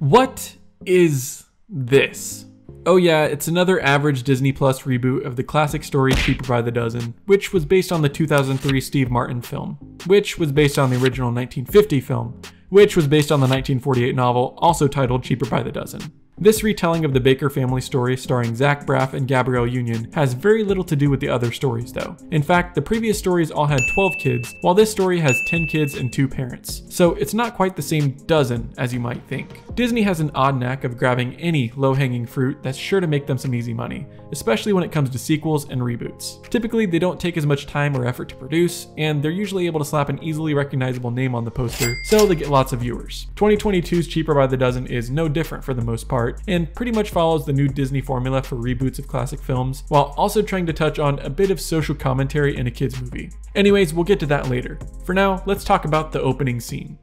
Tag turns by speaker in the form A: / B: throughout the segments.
A: What is this? Oh yeah, it's another average Disney Plus reboot of the classic story Cheaper by the Dozen, which was based on the 2003 Steve Martin film, which was based on the original 1950 film, which was based on the 1948 novel also titled Cheaper by the Dozen. This retelling of the Baker family story starring Zach Braff and Gabrielle Union has very little to do with the other stories though. In fact, the previous stories all had 12 kids, while this story has 10 kids and 2 parents. So it's not quite the same dozen as you might think. Disney has an odd knack of grabbing any low-hanging fruit that's sure to make them some easy money, especially when it comes to sequels and reboots. Typically, they don't take as much time or effort to produce, and they're usually able to slap an easily recognizable name on the poster, so they get lots of viewers. 2022's Cheaper by the Dozen is no different for the most part, and pretty much follows the new Disney formula for reboots of classic films, while also trying to touch on a bit of social commentary in a kids movie. Anyways, we'll get to that later. For now, let's talk about the opening scene.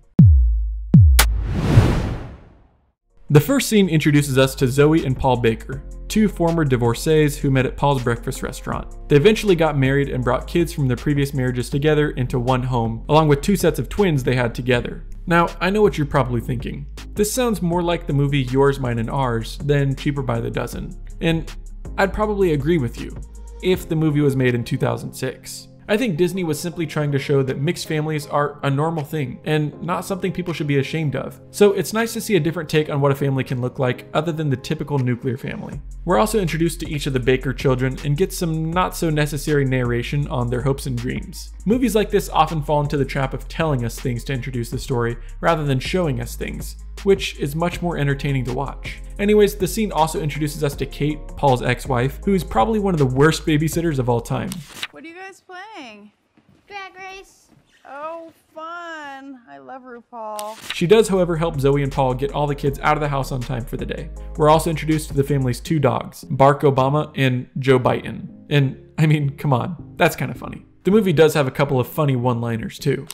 A: The first scene introduces us to Zoe and Paul Baker, 2 former divorcees who met at Paul's breakfast restaurant. They eventually got married and brought kids from their previous marriages together into one home, along with 2 sets of twins they had together. Now, I know what you're probably thinking. This sounds more like the movie Yours, Mine, and Ours than Cheaper by the Dozen. And I'd probably agree with you, if the movie was made in 2006. I think Disney was simply trying to show that mixed families are a normal thing and not something people should be ashamed of. So it's nice to see a different take on what a family can look like other than the typical nuclear family. We're also introduced to each of the Baker children and get some not so necessary narration on their hopes and dreams. Movies like this often fall into the trap of telling us things to introduce the story rather than showing us things, which is much more entertaining to watch. Anyways, the scene also introduces us to Kate, Paul's ex-wife, who is probably one of the worst babysitters of all time.
B: What are you guys playing?
C: Drag race.
B: Oh, fun. I love RuPaul.
A: She does, however, help Zoe and Paul get all the kids out of the house on time for the day. We're also introduced to the family's 2 dogs, Barack Obama and Joe Biden. And, I mean, come on, that's kind of funny. The movie does have a couple of funny one-liners too.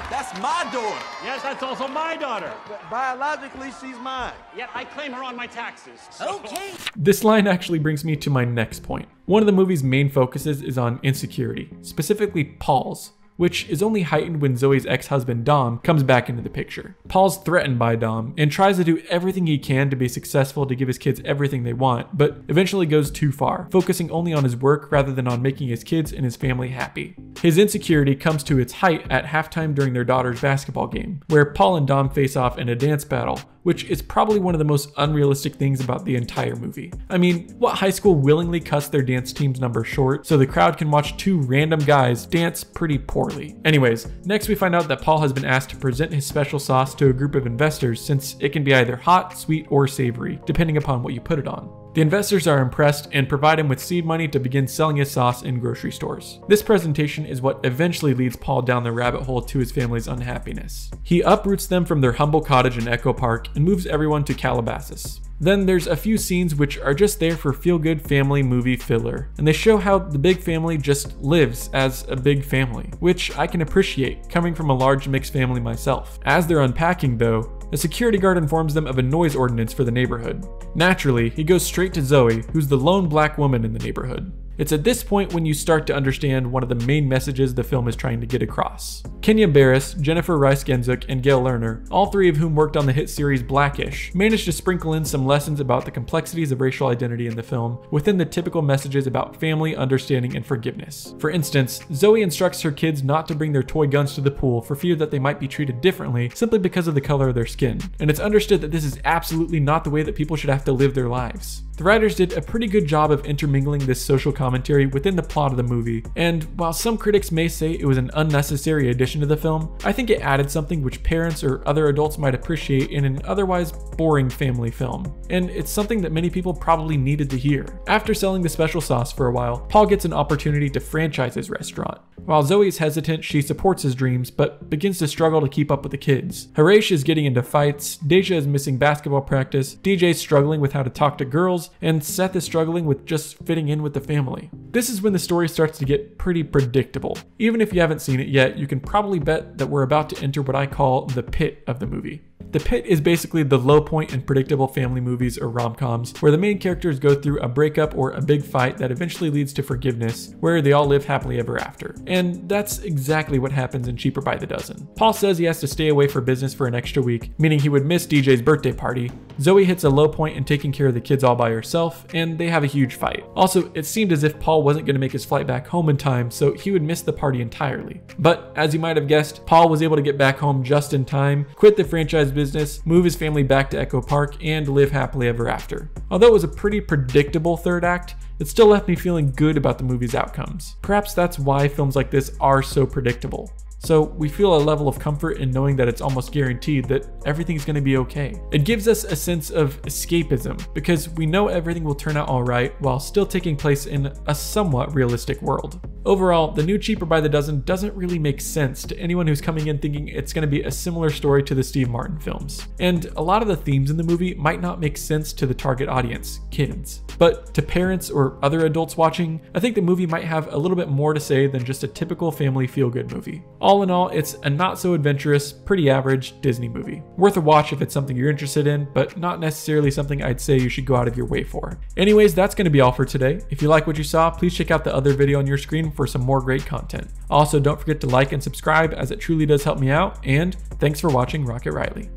D: That's my daughter.
E: Yes, that's also my daughter.
D: But biologically, she's mine.
E: Yet I claim her on my taxes.
D: Okay.
A: This line actually brings me to my next point. One of the movie's main focuses is on insecurity, specifically Paul's, which is only heightened when Zoe's ex-husband Dom comes back into the picture. Paul's threatened by Dom and tries to do everything he can to be successful to give his kids everything they want, but eventually goes too far, focusing only on his work rather than on making his kids and his family happy. His insecurity comes to its height at halftime during their daughter's basketball game, where Paul and Dom face off in a dance battle, which is probably one of the most unrealistic things about the entire movie. I mean, what high school willingly cuts their dance team's number short so the crowd can watch 2 random guys dance pretty poorly? Anyways, next we find out that Paul has been asked to present his special sauce to a group of investors since it can be either hot, sweet, or savory, depending upon what you put it on. The investors are impressed and provide him with seed money to begin selling his sauce in grocery stores. This presentation is what eventually leads Paul down the rabbit hole to his family's unhappiness. He uproots them from their humble cottage in Echo Park and moves everyone to Calabasas. Then there's a few scenes which are just there for feel-good family movie filler, and they show how the big family just lives as a big family, which I can appreciate coming from a large mixed family myself. As they're unpacking though, a security guard informs them of a noise ordinance for the neighborhood. Naturally, he goes straight to Zoe, who's the lone black woman in the neighborhood. It's at this point when you start to understand one of the main messages the film is trying to get across. Kenya Barris, Jennifer Rice Genzuk, and Gail Lerner, all 3 of whom worked on the hit series Blackish, managed to sprinkle in some lessons about the complexities of racial identity in the film within the typical messages about family, understanding, and forgiveness. For instance, Zoe instructs her kids not to bring their toy guns to the pool for fear that they might be treated differently simply because of the color of their skin. And it's understood that this is absolutely not the way that people should have to live their lives. The writers did a pretty good job of intermingling this social commentary within the plot of the movie, and while some critics may say it was an unnecessary addition to the film, I think it added something which parents or other adults might appreciate in an otherwise boring family film, and it's something that many people probably needed to hear. After selling the special sauce for a while, Paul gets an opportunity to franchise his restaurant. While Zoe is hesitant, she supports his dreams, but begins to struggle to keep up with the kids. Harish is getting into fights, Deja is missing basketball practice, DJ's struggling with how to talk to girls, and Seth is struggling with just fitting in with the family. This is when the story starts to get pretty predictable. Even if you haven't seen it yet, you can probably bet that we're about to enter what I call the pit of the movie. The Pit is basically the low point in predictable family movies or rom-coms where the main characters go through a breakup or a big fight that eventually leads to forgiveness, where they all live happily ever after. And that's exactly what happens in Cheaper by the Dozen. Paul says he has to stay away for business for an extra week, meaning he would miss DJ's birthday party. Zoe hits a low point in taking care of the kids all by herself, and they have a huge fight. Also, it seemed as if Paul wasn't going to make his flight back home in time, so he would miss the party entirely. But as you might have guessed, Paul was able to get back home just in time, quit the franchise business, move his family back to Echo Park, and live happily ever after. Although it was a pretty predictable third act, it still left me feeling good about the movie's outcomes. Perhaps that's why films like this are so predictable. So we feel a level of comfort in knowing that it's almost guaranteed that everything's going to be okay. It gives us a sense of escapism because we know everything will turn out alright while still taking place in a somewhat realistic world. Overall, the new Cheaper by the Dozen doesn't really make sense to anyone who's coming in thinking it's going to be a similar story to the Steve Martin films. And a lot of the themes in the movie might not make sense to the target audience, kids. But to parents or other adults watching, I think the movie might have a little bit more to say than just a typical family feel-good movie. All in all, it's a not so adventurous, pretty average Disney movie. Worth a watch if it's something you're interested in, but not necessarily something I'd say you should go out of your way for. Anyways, that's going to be all for today. If you like what you saw, please check out the other video on your screen for some more great content. Also, don't forget to like and subscribe as it truly does help me out, and thanks for watching Rocket Riley.